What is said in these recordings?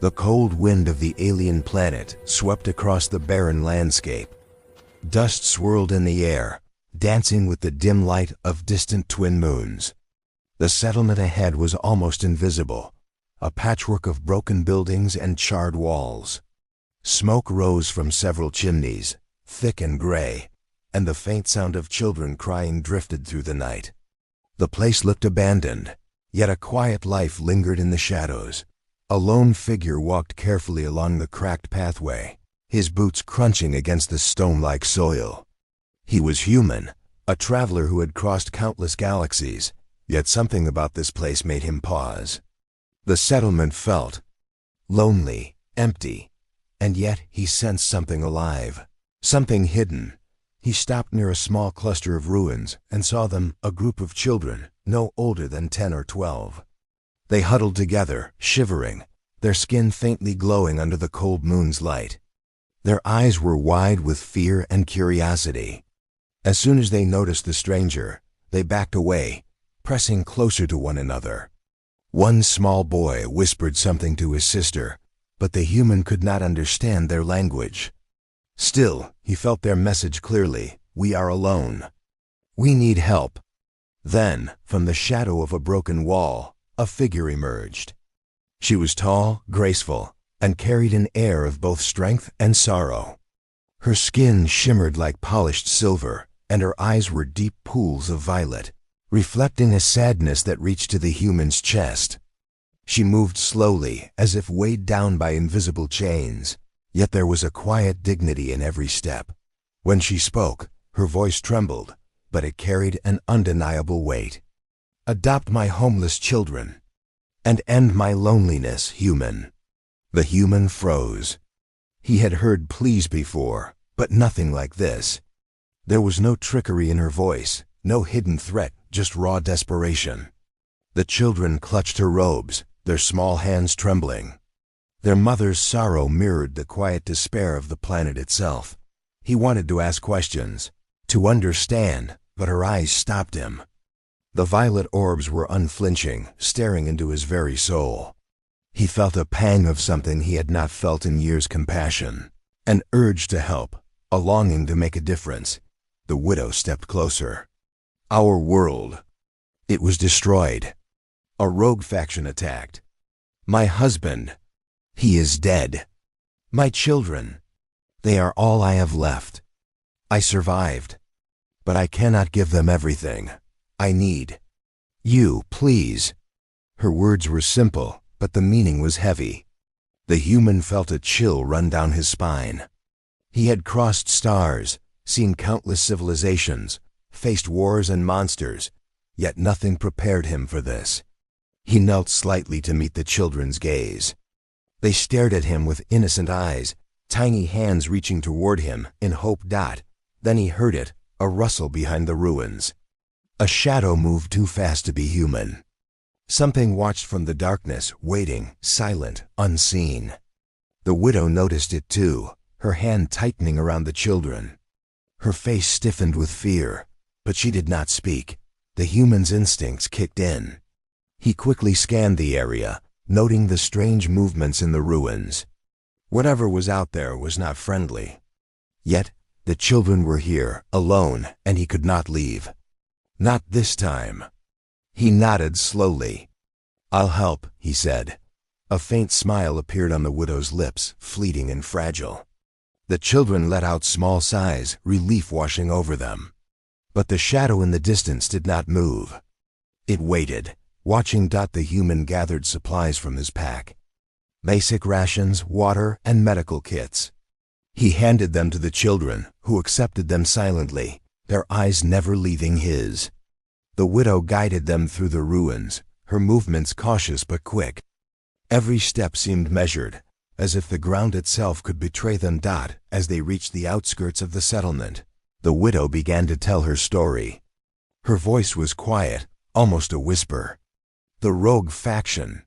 The cold wind of the alien planet swept across the barren landscape. Dust swirled in the air, dancing with the dim light of distant twin moons. The settlement ahead was almost invisible, a patchwork of broken buildings and charred walls. Smoke rose from several chimneys, thick and gray, and the faint sound of children crying drifted through the night. The place looked abandoned, yet a quiet life lingered in the shadows. A lone figure walked carefully along the cracked pathway, his boots crunching against the stone-like soil. He was human, a traveler who had crossed countless galaxies, yet something about this place made him pause. The settlement felt lonely, empty, and yet he sensed something alive, something hidden. He stopped near a small cluster of ruins and saw them, a group of children, no older than 10 or 12. They huddled together, shivering, their skin faintly glowing under the cold moon's light. Their eyes were wide with fear and curiosity. As soon as they noticed the stranger, they backed away, pressing closer to one another. One small boy whispered something to his sister, but the human could not understand their language. Still, he felt their message clearly: "We are alone. We need help." Then, from the shadow of a broken wall, a figure emerged. She was tall, graceful, and carried an air of both strength and sorrow. Her skin shimmered like polished silver, and her eyes were deep pools of violet, reflecting a sadness that reached to the human's chest. She moved slowly, as if weighed down by invisible chains, yet there was a quiet dignity in every step. When she spoke, her voice trembled, but it carried an undeniable weight. "Adopt my homeless children, and end my loneliness, human." The human froze. He had heard pleas before, but nothing like this. There was no trickery in her voice, no hidden threat, just raw desperation. The children clutched her robes, their small hands trembling. Their mother's sorrow mirrored the quiet despair of the planet itself. He wanted to ask questions, to understand, but her eyes stopped him. The violet orbs were unflinching, staring into his very soul. He felt a pang of something he had not felt in years: compassion, an urge to help, a longing to make a difference. The widow stepped closer. "Our world. It was destroyed. A rogue faction attacked. My husband. He is dead. My children. They are all I have left. I survived. But I cannot give them everything. I need you, please." Her words were simple, but the meaning was heavy. The human felt a chill run down his spine. He had crossed stars, seen countless civilizations, faced wars and monsters, yet nothing prepared him for this. He knelt slightly to meet the children's gaze. They stared at him with innocent eyes, tiny hands reaching toward him in hope. Then he heard it, a rustle behind the ruins. A shadow moved too fast to be human. Something watched from the darkness, waiting, silent, unseen. The widow noticed it too, her hand tightening around the children. Her face stiffened with fear, but she did not speak. The human's instincts kicked in. He quickly scanned the area, noting the strange movements in the ruins. Whatever was out there was not friendly. Yet, the children were here, alone, and he could not leave. Not this time. He nodded slowly. "I'll help," he said. A faint smile appeared on the widow's lips, fleeting and fragile. The children let out small sighs, relief washing over them. But the shadow in the distance did not move. It waited, watching. The human gathered supplies from his pack. Basic rations, water, and medical kits. He handed them to the children, who accepted them silently, their eyes never leaving his. The widow guided them through the ruins, her movements cautious but quick. Every step seemed measured, as if the ground itself could betray them. As they reached the outskirts of the settlement, the widow began to tell her story. Her voice was quiet, almost a whisper. "The rogue faction.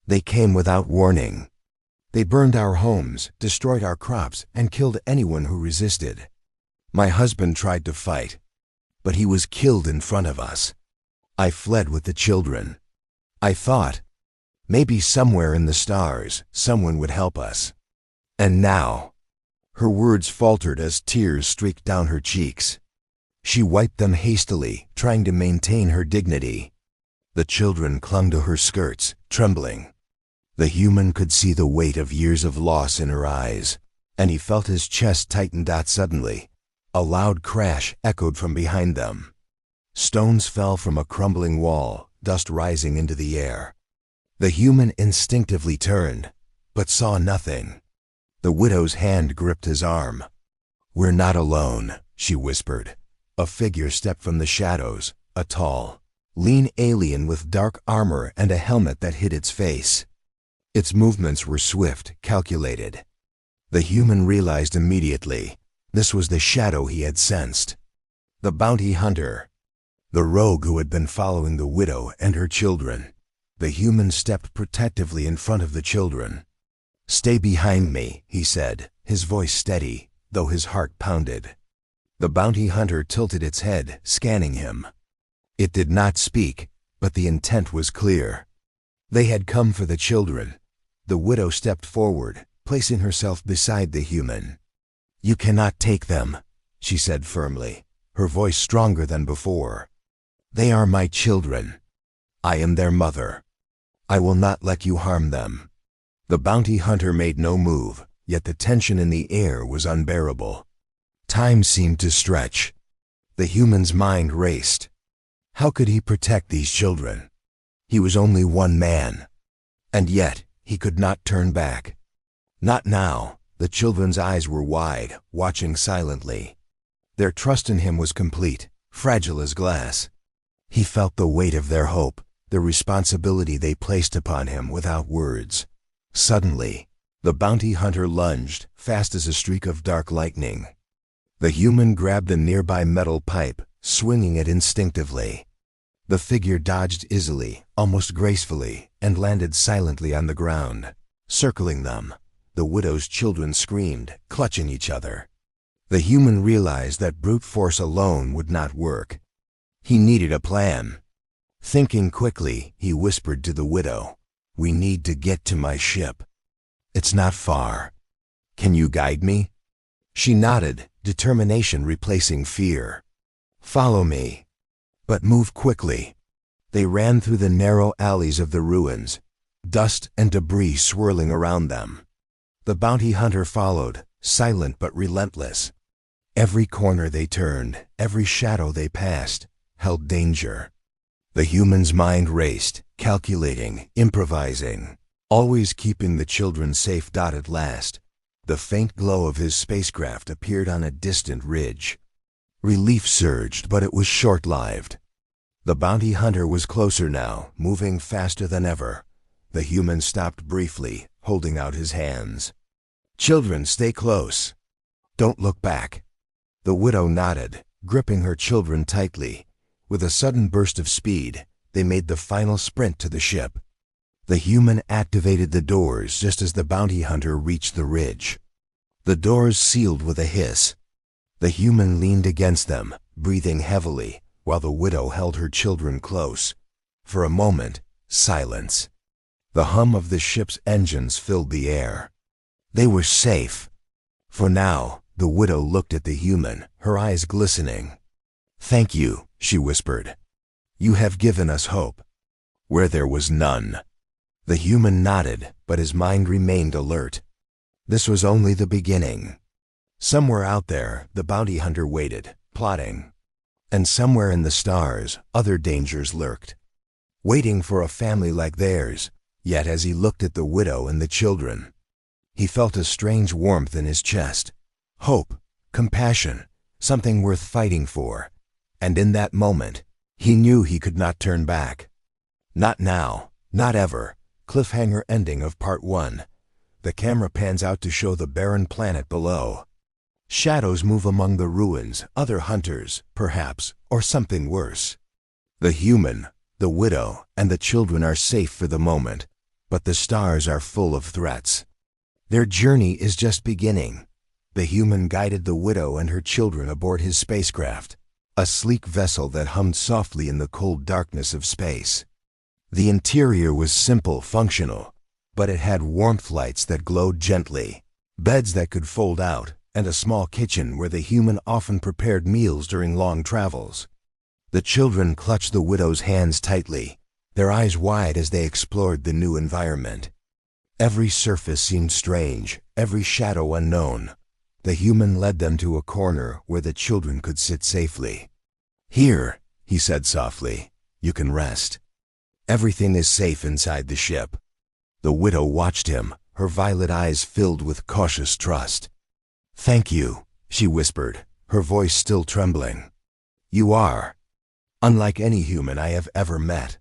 They came without warning. They burned our homes, destroyed our crops, and killed anyone who resisted. My husband tried to fight, but he was killed in front of us. I fled with the children. I thought Maybe somewhere in the stars, someone would help us. And now, her words faltered as tears streaked down her cheeks. She wiped them hastily, trying to maintain her dignity. The children clung to her skirts, trembling. The human could see the weight of years of loss in her eyes, and he felt his chest tighten. Suddenly, a loud crash echoed from behind them. Stones fell from a crumbling wall, dust rising into the air. The human instinctively turned, but saw nothing. The widow's hand gripped his arm. "We're not alone," she whispered. A figure stepped from the shadows, a tall, lean alien with dark armor and a helmet that hid its face. Its movements were swift, calculated. The human realized immediately this was the shadow he had sensed. The bounty hunter. The rogue who had been following the widow and her children. The human stepped protectively in front of the children. "Stay behind me," he said, his voice steady, though his heart pounded. The bounty hunter tilted its head, scanning him. It did not speak, but the intent was clear. They had come for the children. The widow stepped forward, placing herself beside the human. "You cannot take them," she said firmly, her voice stronger than before. "They are my children. I am their mother. I will not let you harm them." The bounty hunter made no move, yet the tension in the air was unbearable. Time seemed to stretch. The human's mind raced. How could he protect these children? He was only one man. And yet, he could not turn back. Not now. The children's eyes were wide, watching silently. Their trust in him was complete, fragile as glass. He felt the weight of their hope, the responsibility they placed upon him without words. Suddenly, the bounty hunter lunged, fast as a streak of dark lightning. The human grabbed a nearby metal pipe, swinging it instinctively. The figure dodged easily, almost gracefully, and landed silently on the ground. Circling them, the widow's children screamed, clutching each other. The human realized that brute force alone would not work. He needed a plan. Thinking quickly, he whispered to the widow, "We need to get to my ship. It's not far. Can you guide me?" She nodded, determination replacing fear. "Follow me. But move quickly." They ran through the narrow alleys of the ruins, dust and debris swirling around them. The bounty hunter followed, silent but relentless. Every corner they turned, every shadow they passed, held danger. The human's mind raced, calculating, improvising, always keeping the children safe. At last, the faint glow of his spacecraft appeared on a distant ridge. Relief surged, but it was short-lived. The bounty hunter was closer now, moving faster than ever. The human stopped briefly, holding out his hands. "Children, stay close. Don't look back." The widow nodded, gripping her children tightly. With a sudden burst of speed, they made the final sprint to the ship. The human activated the doors just as the bounty hunter reached the ridge. The doors sealed with a hiss. The human leaned against them, breathing heavily, while the widow held her children close. For a moment, silence. The hum of the ship's engines filled the air. They were safe. For now, the widow looked at the human, her eyes glistening. "Thank you," she whispered. "You have given us hope where there was none." The human nodded, but his mind remained alert. This was only the beginning. Somewhere out there, the bounty hunter waited, plotting. And somewhere in the stars, other dangers lurked, waiting for a family like theirs. Yet as he looked at the widow and the children, he felt a strange warmth in his chest. Hope, compassion, something worth fighting for. And in that moment, he knew he could not turn back. Not now, not ever. Cliffhanger ending of Part 1. The camera pans out to show the barren planet below. Shadows move among the ruins, other hunters, perhaps, or something worse. The human, the widow, and the children are safe for the moment, but the stars are full of threats. Their journey is just beginning. The human guided the widow and her children aboard his spacecraft, a sleek vessel that hummed softly in the cold darkness of space. The interior was simple, functional, but it had warmth lights that glowed gently, beds that could fold out, and a small kitchen where the human often prepared meals during long travels. The children clutched the widow's hands tightly, their eyes wide as they explored the new environment. Every surface seemed strange, every shadow unknown. The human led them to a corner where the children could sit safely. "Here," he said softly, "you can rest. Everything is safe inside the ship." The widow watched him, her violet eyes filled with cautious trust. "Thank you," she whispered, her voice still trembling. "You are unlike any human I have ever met."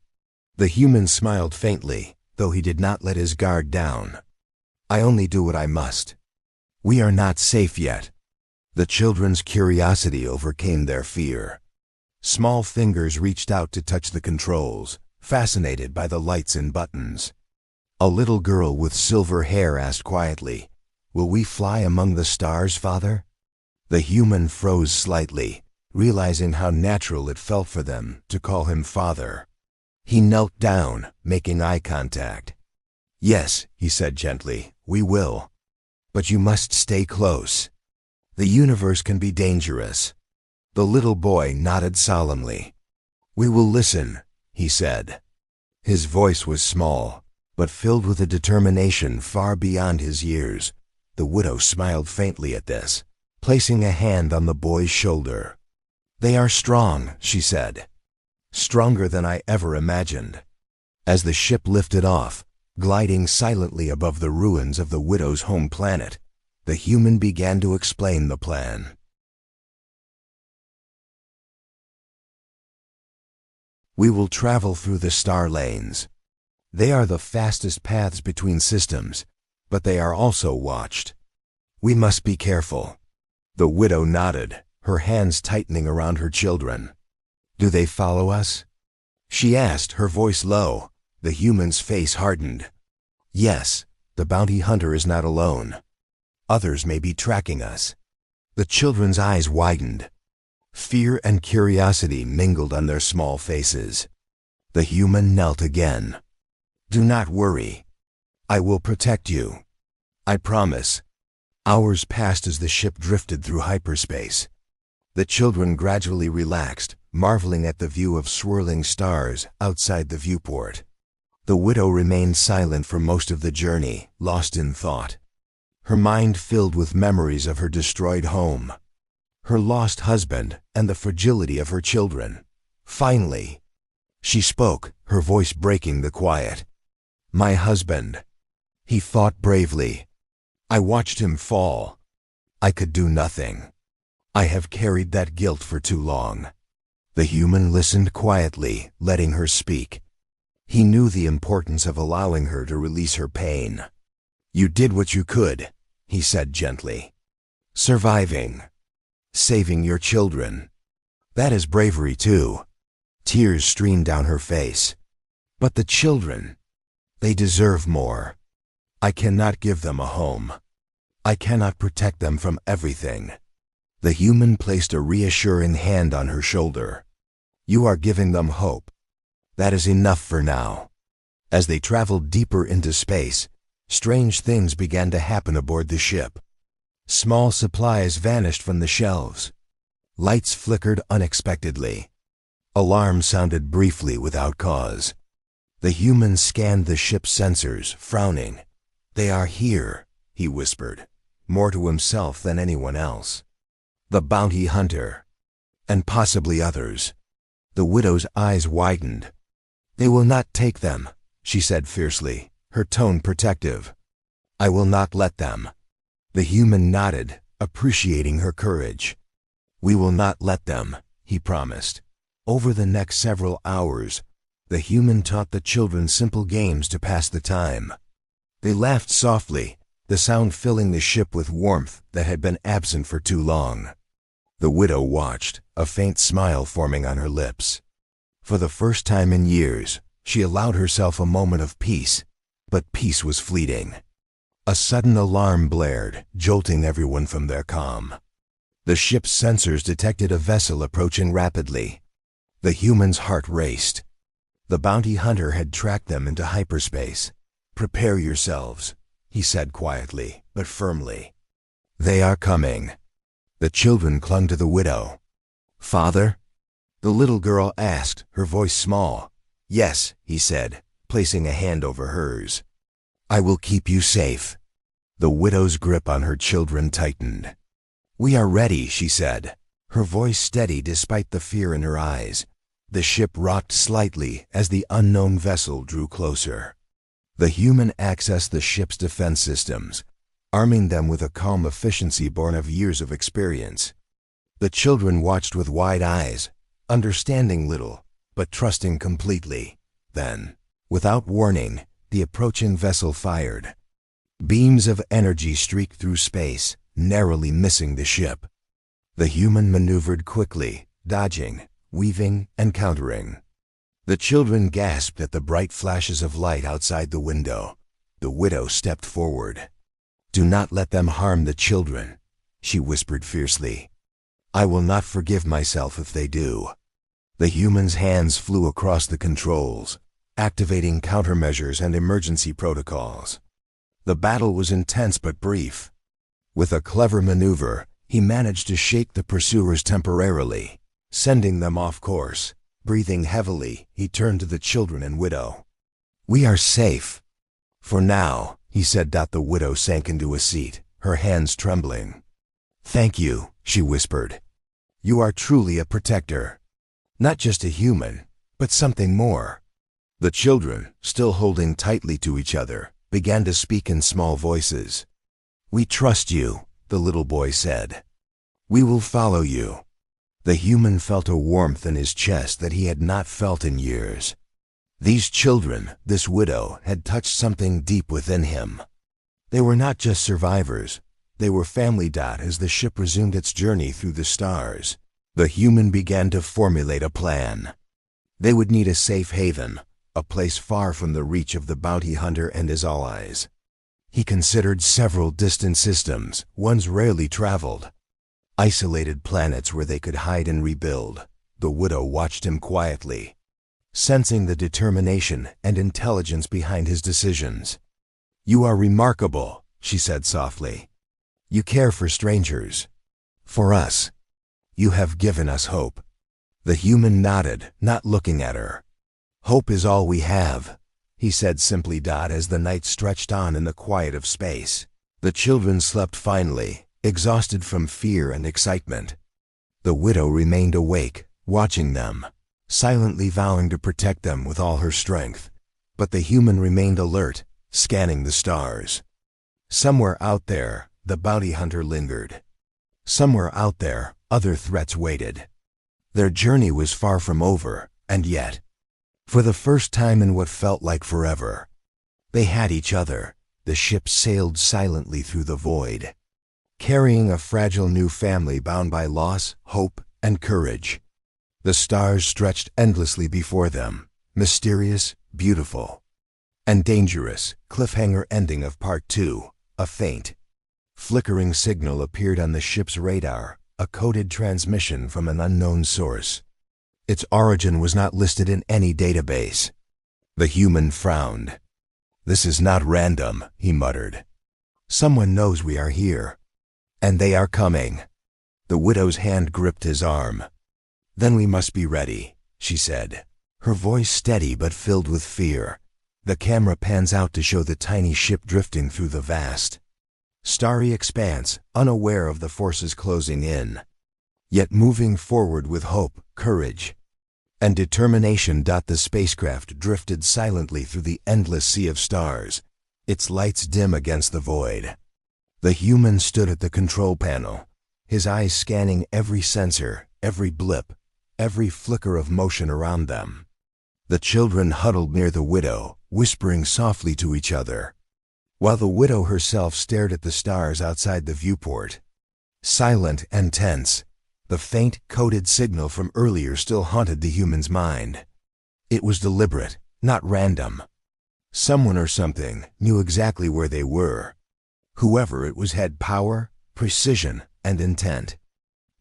The human smiled faintly, though he did not let his guard down. "I only do what I must. We are not safe yet." The children's curiosity overcame their fear. Small fingers reached out to touch the controls, fascinated by the lights and buttons. A little girl with silver hair asked quietly, "Will we fly among the stars, Father?" The human froze slightly, realizing how natural it felt for them to call him Father. He knelt down, making eye contact. "Yes," he said gently, "we will. But you must stay close. The universe can be dangerous." The little boy nodded solemnly. "We will listen," he said. His voice was small, but filled with a determination far beyond his years. The widow smiled faintly at this, placing a hand on the boy's shoulder. "They are strong," she said. "Stronger than I ever imagined." As the ship lifted off, gliding silently above the ruins of the widow's home planet, the human began to explain the plan. "We will travel through the star lanes. They are the fastest paths between systems, but they are also watched. We must be careful." The widow nodded, her hands tightening around her children. "Do they follow us?" she asked, her voice low. The human's face hardened. "Yes, the bounty hunter is not alone. Others may be tracking us." The children's eyes widened. Fear and curiosity mingled on their small faces. The human knelt again. "Do not worry. I will protect you. I promise." Hours passed as the ship drifted through hyperspace. The children gradually relaxed, marveling at the view of swirling stars outside the viewport. The widow remained silent for most of the journey, lost in thought. Her mind filled with memories of her destroyed home, her lost husband, and the fragility of her children. Finally, she spoke, her voice breaking the quiet. "My husband. He fought bravely. I watched him fall. I could do nothing. I have carried that guilt for too long." The human listened quietly, letting her speak. He knew the importance of allowing her to release her pain. "You did what you could," he said gently. "Surviving. Saving your children. That is bravery too." Tears streamed down her face. "But the children, they deserve more. I cannot give them a home. I cannot protect them from everything." The human placed a reassuring hand on her shoulder. "You are giving them hope. That is enough for now." As they traveled deeper into space, strange things began to happen aboard the ship. Small supplies vanished from the shelves. Lights flickered unexpectedly. Alarms sounded briefly without cause. The human scanned the ship's sensors, frowning. "They are here," he whispered, more to himself than anyone else. "The bounty hunter. And possibly others." The widow's eyes widened. "They will not take them," she said fiercely, her tone protective. "I will not let them." The human nodded, appreciating her courage. "We will not let them," he promised. Over the next several hours, the human taught the children simple games to pass the time. They laughed softly, the sound filling the ship with warmth that had been absent for too long. The widow watched, a faint smile forming on her lips. For the first time in years, she allowed herself a moment of peace, but peace was fleeting. A sudden alarm blared, jolting everyone from their calm. The ship's sensors detected a vessel approaching rapidly. The human's heart raced. The bounty hunter had tracked them into hyperspace. "Prepare yourselves," he said quietly, but firmly. "They are coming." The children clung to the widow. "Father?" the little girl asked, her voice small. "Yes," he said, placing a hand over hers. "I will keep you safe." The widow's grip on her children tightened. "We are ready," she said, her voice steady despite the fear in her eyes. The ship rocked slightly as the unknown vessel drew closer. The human accessed the ship's defense systems, arming them with a calm efficiency born of years of experience. The children watched with wide eyes, understanding little, but trusting completely. Then, without warning, the approaching vessel fired. Beams of energy streaked through space, narrowly missing the ship. The human maneuvered quickly, dodging, weaving, and countering. The children gasped at the bright flashes of light outside the window. The widow stepped forward. "Do not let them harm the children," she whispered fiercely. "I will not forgive myself if they do." The human's hands flew across the controls, activating countermeasures and emergency protocols. The battle was intense but brief. With a clever maneuver, he managed to shake the pursuers temporarily, sending them off course. Breathing heavily, he turned to the children and widow. "We are safe. For now," he said. The widow sank into a seat, her hands trembling. "Thank you," she whispered. "You are truly a protector. Not just a human, but something more." The children, still holding tightly to each other, began to speak in small voices. "We trust you," the little boy said. "We will follow you." The human felt a warmth in his chest that he had not felt in years. These children, this widow, had touched something deep within him. They were not just survivors. They were family. As the ship resumed its journey through the stars, the human began to formulate a plan. They would need a safe haven, a place far from the reach of the bounty hunter and his allies. He considered several distant systems, ones rarely traveled. Isolated planets where they could hide and rebuild. The widow watched him quietly, sensing the determination and intelligence behind his decisions. "You are remarkable," she said softly. "You care for strangers. For us. You have given us hope." The human nodded, not looking at her. "Hope is all we have," he said simply. As the night stretched on in the quiet of space, the children slept finally, exhausted from fear and excitement. The widow remained awake, watching them, silently vowing to protect them with all her strength. But the human remained alert, scanning the stars. Somewhere out there, the bounty hunter lingered. Somewhere out there, other threats waited. Their journey was far from over, and yet, for the first time in what felt like forever, they had each other. The ship sailed silently through the void, carrying a fragile new family bound by loss, hope, and courage. The stars stretched endlessly before them, mysterious, beautiful, and dangerous. Cliffhanger ending of Part 2. A faint, flickering signal appeared on the ship's radar, a coded transmission from an unknown source. Its origin was not listed in any database. The human frowned. "This is not random," he muttered. "Someone knows we are here. And they are coming." The widow's hand gripped his arm. "Then we must be ready," she said, her voice steady but filled with fear. The camera pans out to show the tiny ship drifting through the vast, starry expanse, unaware of the forces closing in, yet moving forward with hope, courage, and determination. The spacecraft drifted silently through the endless sea of stars, its lights dim against the void. The human stood at the control panel, his eyes scanning every sensor, every blip, every flicker of motion around them. The children huddled near the widow, whispering softly to each other, while the widow herself stared at the stars outside the viewport. Silent and tense, the faint, coded signal from earlier still haunted the human's mind. It was deliberate, not random. Someone or something knew exactly where they were. Whoever it was had power, precision, and intent.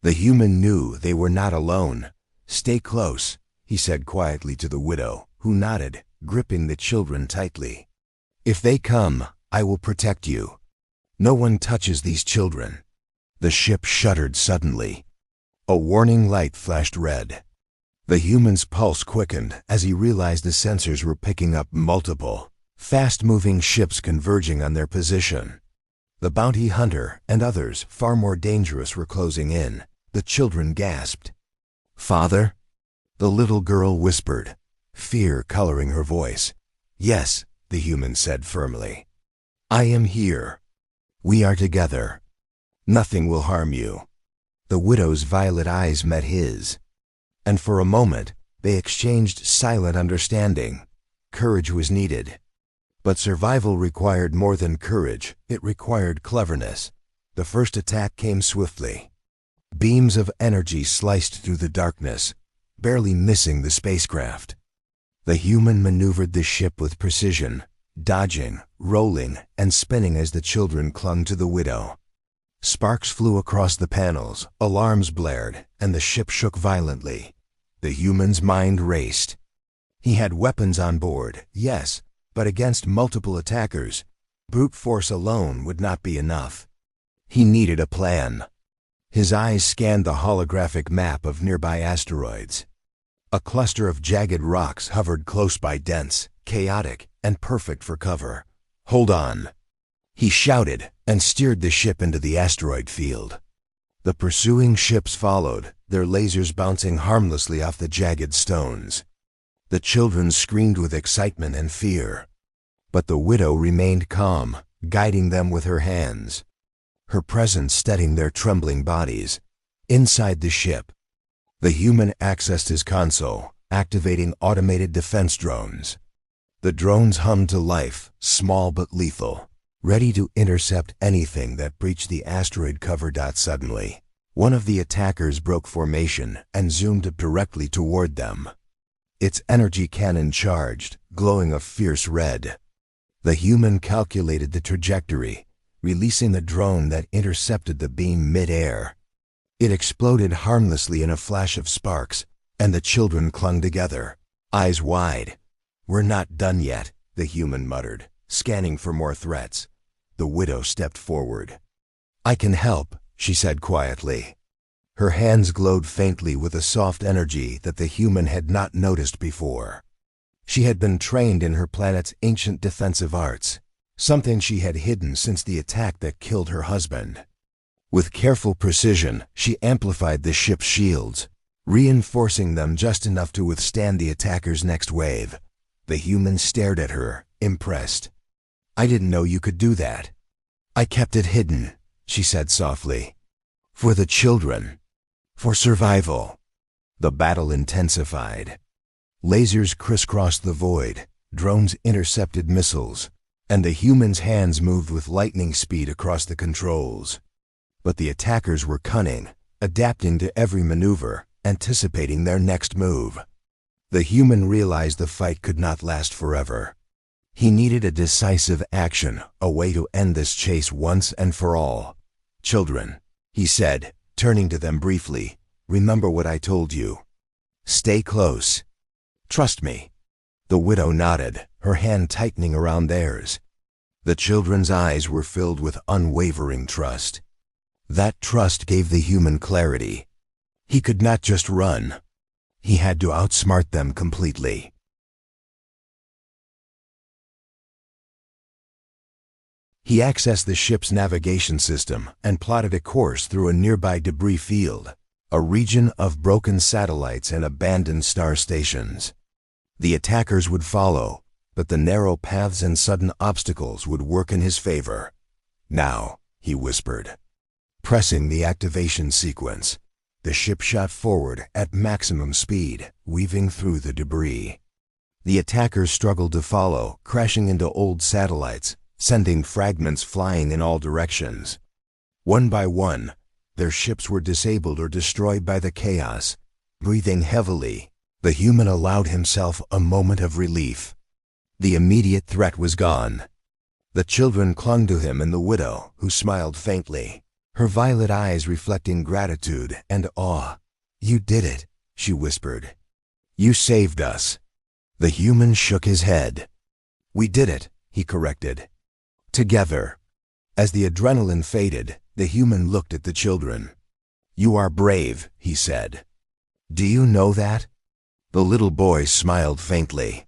The human knew they were not alone. "Stay close," he said quietly to the widow, who nodded, gripping the children tightly. "If they come, I will protect you. No one touches these children." The ship shuddered suddenly. A warning light flashed red. The human's pulse quickened as he realized the sensors were picking up multiple, fast-moving ships converging on their position. The bounty hunter and others, far more dangerous, were closing in. The children gasped. "Father?" The little girl whispered, fear coloring her voice. "Yes," the human said firmly. "I am here. We are together. Nothing will harm you." The widow's violet eyes met his, and for a moment they exchanged silent understanding. Courage was needed. But survival required more than courage, it required cleverness. The first attack came swiftly. Beams of energy sliced through the darkness, barely missing the spacecraft. The human maneuvered the ship with precision, dodging, rolling, and spinning as the children clung to the widow. Sparks flew across the panels, alarms blared, and the ship shook violently. The human's mind raced. He had weapons on board, yes, but against multiple attackers, brute force alone would not be enough. He needed a plan. His eyes scanned the holographic map of nearby asteroids. A cluster of jagged rocks hovered close by, dense, chaotic, and perfect for cover. "Hold on!" He shouted and steered the ship into the asteroid field. The pursuing ships followed, their lasers bouncing harmlessly off the jagged stones. The children screamed with excitement and fear. But the widow remained calm, guiding them with her hands, her presence steadying their trembling bodies. Inside the ship, the human accessed his console, activating automated defense drones. The drones hummed to life, small but lethal, ready to intercept anything that breached the asteroid cover. Suddenly, one of the attackers broke formation and zoomed up directly toward them. Its energy cannon charged, glowing a fierce red. The human calculated the trajectory, releasing the drone that intercepted the beam mid-air. It exploded harmlessly in a flash of sparks, and the children clung together, eyes wide. "We're not done yet," the human muttered, scanning for more threats. The widow stepped forward. "I can help," she said quietly. Her hands glowed faintly with a soft energy that the human had not noticed before. She had been trained in her planet's ancient defensive arts, something she had hidden since the attack that killed her husband. With careful precision, she amplified the ship's shields, reinforcing them just enough to withstand the attacker's next wave. The human stared at her, impressed. "I didn't know you could do that." "I kept it hidden," she said softly. "For the children. For survival." The battle intensified. Lasers crisscrossed the void, drones intercepted missiles, and the human's hands moved with lightning speed across the controls. But the attackers were cunning, adapting to every maneuver, anticipating their next move. The human realized the fight could not last forever. He needed a decisive action, a way to end this chase once and for all. "Children," he said, turning to them briefly, "remember what I told you. Stay close. Trust me." The widow nodded, her hand tightening around theirs. The children's eyes were filled with unwavering trust. That trust gave the human clarity. He could not just run. He had to outsmart them completely. He accessed the ship's navigation system and plotted a course through a nearby debris field, a region of broken satellites and abandoned star stations. The attackers would follow, but the narrow paths and sudden obstacles would work in his favor. "Now," he whispered. Pressing the activation sequence, the ship shot forward at maximum speed, weaving through the debris. The attackers struggled to follow, crashing into old satellites, sending fragments flying in all directions. One by one, their ships were disabled or destroyed by the chaos. Breathing heavily, the human allowed himself a moment of relief. The immediate threat was gone. The children clung to him and the widow, who smiled faintly, her violet eyes reflecting gratitude and awe. "You did it," she whispered. "You saved us." The human shook his head. We did it, he corrected. Together. As the adrenaline faded, the human looked at the children. You are brave, he said. Do you know that? The little boy smiled faintly.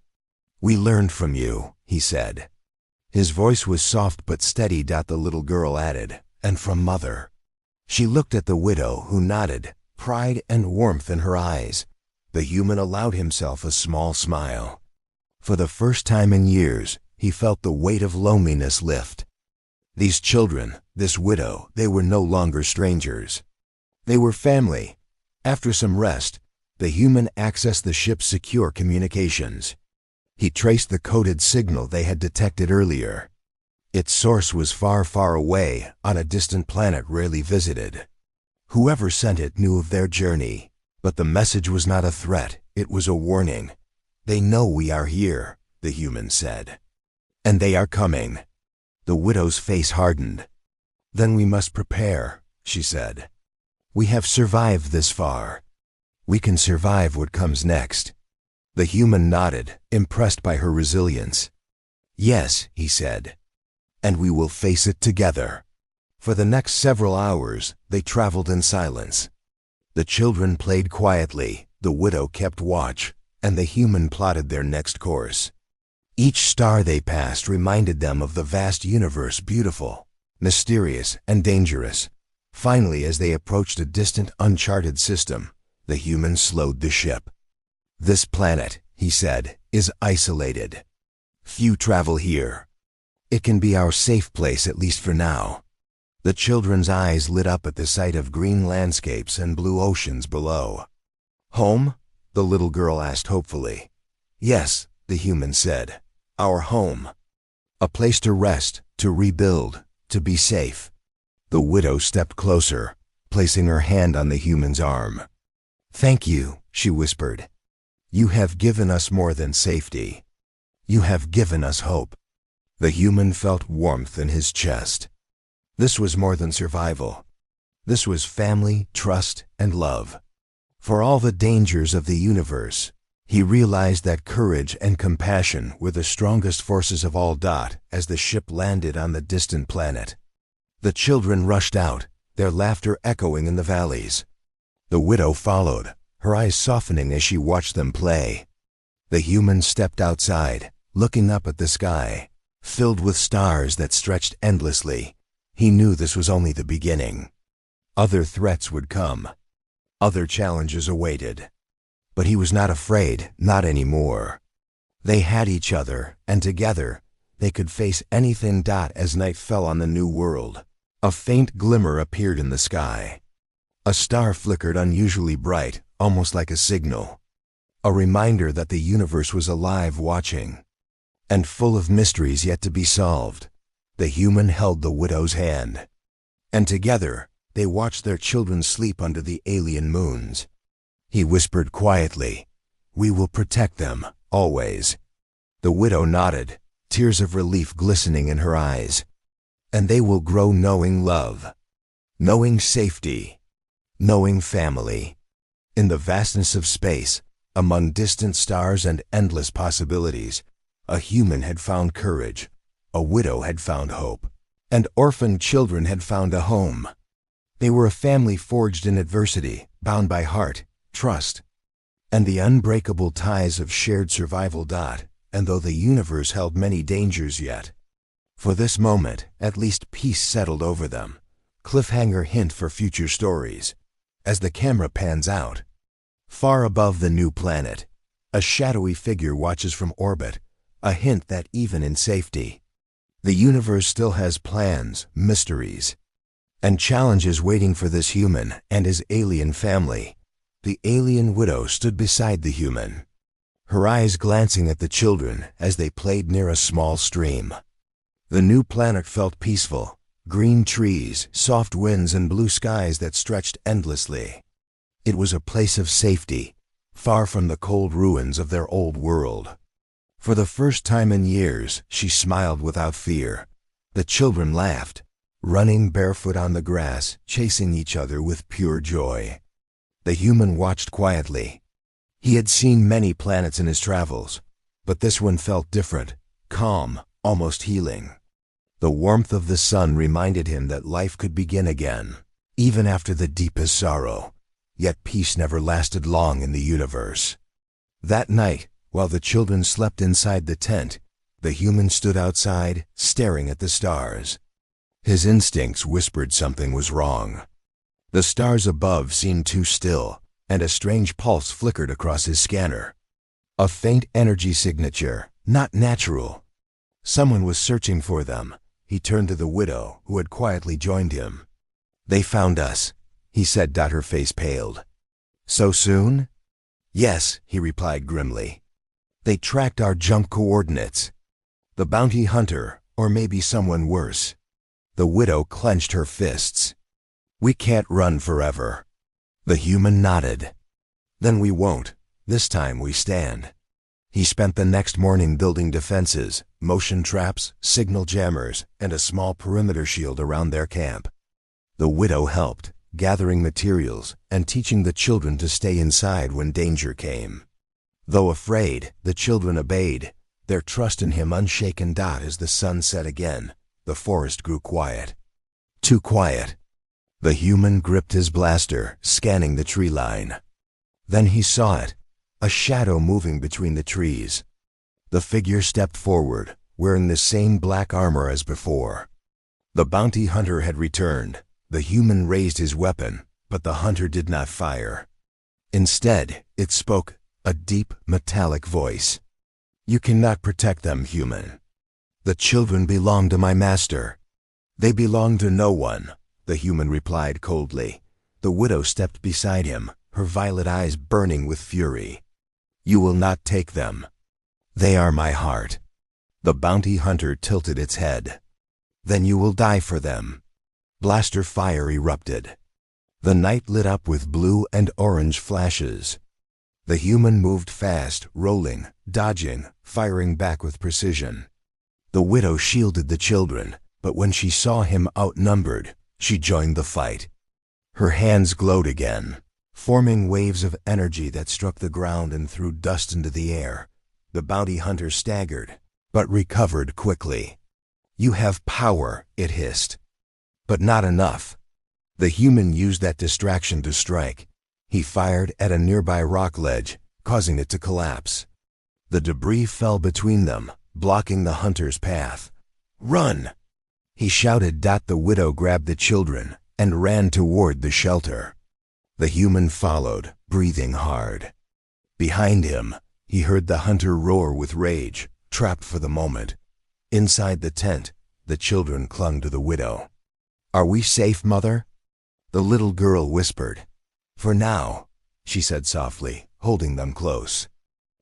We learned from you, he said. His voice was soft but steady. The little girl added, and from Mother. She looked at the widow, who nodded, pride and warmth in her eyes. The human allowed himself a small smile. For the first time in years, he felt the weight of loneliness lift. These children, this widow, they were no longer strangers. They were family. After some rest, the human accessed the ship's secure communications. He traced the coded signal they had detected earlier. Its source was far, far away, on a distant planet rarely visited. Whoever sent it knew of their journey, but the message was not a threat, it was a warning. They know we are here, the human said. And they are coming. The widow's face hardened. Then we must prepare, she said. We have survived this far. We can survive what comes next. The human nodded, impressed by her resilience. Yes, he said. And we will face it together. For the next several hours, they traveled in silence. The children played quietly, the widow kept watch, and the human plotted their next course. Each star they passed reminded them of the vast universe, beautiful, mysterious, and dangerous. Finally, as they approached a distant, uncharted system, the human slowed the ship. This planet, he said, is isolated. Few travel here. It can be our safe place, at least for now. The children's eyes lit up at the sight of green landscapes and blue oceans below. Home? The little girl asked hopefully. Yes, the human said. Our home. A place to rest, to rebuild, to be safe. The widow stepped closer, placing her hand on the human's arm. Thank you, she whispered. You have given us more than safety. You have given us hope. The human felt warmth in his chest. This was more than survival. This was family, trust, and love. For all the dangers of the universe, he realized that courage and compassion were the strongest forces of all. As the ship landed on the distant planet, the children rushed out, their laughter echoing in the valleys. The widow followed, her eyes softening as she watched them play. The human stepped outside, looking up at the sky, filled with stars that stretched endlessly. He knew this was only the beginning. Other threats would come. Other challenges awaited. But he was not afraid, not anymore. They had each other, and together, they could face anything. As night fell on the new world, a faint glimmer appeared in the sky. A star flickered unusually bright, almost like a signal. A reminder that the universe was alive, watching. And full of mysteries yet to be solved. The human held the widow's hand. And together, they watched their children sleep under the alien moons. He whispered quietly, "We will protect them, always." The widow nodded, tears of relief glistening in her eyes. And they will grow knowing love, knowing safety, knowing family. In the vastness of space, among distant stars and endless possibilities, a human had found courage, a widow had found hope, and orphaned children had found a home. They were a family forged in adversity, bound by heart, trust, and the unbreakable ties of shared survival. And though the universe held many dangers yet, for this moment, at least peace settled over them. Cliffhanger hint for future stories. As the camera pans out, far above the new planet, a shadowy figure watches from orbit, a hint that even in safety, the universe still has plans, mysteries, and challenges waiting for this human and his alien family. The alien widow stood beside the human, her eyes glancing at the children as they played near a small stream. The new planet felt peaceful, green trees, soft winds, and blue skies that stretched endlessly. It was a place of safety, far from the cold ruins of their old world. For the first time in years, she smiled without fear. The children laughed, running barefoot on the grass, chasing each other with pure joy. The human watched quietly. He had seen many planets in his travels, But this one felt different, calm, almost healing. The warmth of the sun reminded him that life could begin again, even after the deepest sorrow. Yet peace never lasted long in the universe. That night, while the children slept inside the tent, the human stood outside, staring at the stars. His instincts whispered something was wrong. The stars above seemed too still, and a strange pulse flickered across his scanner. A faint energy signature, not natural. Someone was searching for them. He turned to the widow, who had quietly joined him. "They found us," he said. Her face paled. "So soon?" "Yes," he replied grimly. "They tracked our jump coordinates. The bounty hunter, or maybe someone worse." The widow clenched her fists. "We can't run forever." The human nodded. "Then we won't. This time we stand." He spent the next morning building defenses, motion traps, signal jammers, and a small perimeter shield around their camp. The widow helped, gathering materials and teaching the children to stay inside when danger came. Though afraid, the children obeyed, their trust in him unshaken. As the sun set again, the forest grew quiet. Too quiet. The human gripped his blaster, scanning the tree line. Then he saw it, a shadow moving between the trees. The figure stepped forward, wearing the same black armor as before. The bounty hunter had returned. The human raised his weapon, but the hunter did not fire. Instead, it spoke, a deep, metallic voice. "You cannot protect them, human. The children belong to my master." "They belong to no one," the human replied coldly. The widow stepped beside him, her violet eyes burning with fury. "You will not take them. They are my heart." The bounty hunter tilted its head. "Then you will die for them." Blaster fire erupted. The night lit up with blue and orange flashes. The human moved fast, rolling, dodging, firing back with precision. The widow shielded the children, but when she saw him outnumbered, she joined the fight. Her hands glowed again, forming waves of energy that struck the ground and threw dust into the air. The bounty hunter staggered, but recovered quickly. "You have power," it hissed. "But not enough." The human used that distraction to strike. He fired at a nearby rock ledge, causing it to collapse. The debris fell between them, blocking the hunter's path. "Run!" he shouted. The widow grabbed the children and ran toward the shelter. The human followed, breathing hard. Behind him, he heard the hunter roar with rage, trapped for the moment. Inside the tent, the children clung to the widow. "Are we safe, Mother?" the little girl whispered. "For now," she said softly, holding them close.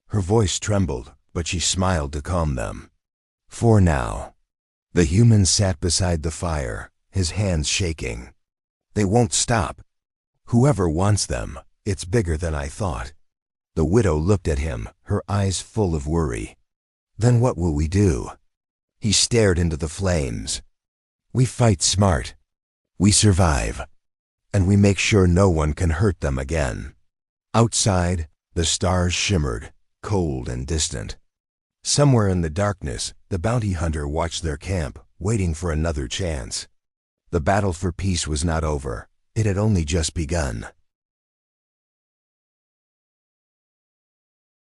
Her voice trembled, but she smiled to calm them. "For now." The human sat beside the fire, his hands shaking. "They won't stop. Whoever wants them, it's bigger than I thought." The widow looked at him, her eyes full of worry. "Then what will we do?" He stared into the flames. "We fight smart. We survive. And we make sure no one can hurt them again." Outside, the stars shimmered, cold and distant. Somewhere in the darkness, the bounty hunter watched their camp, waiting for another chance. The battle for peace was not over. It had only just begun.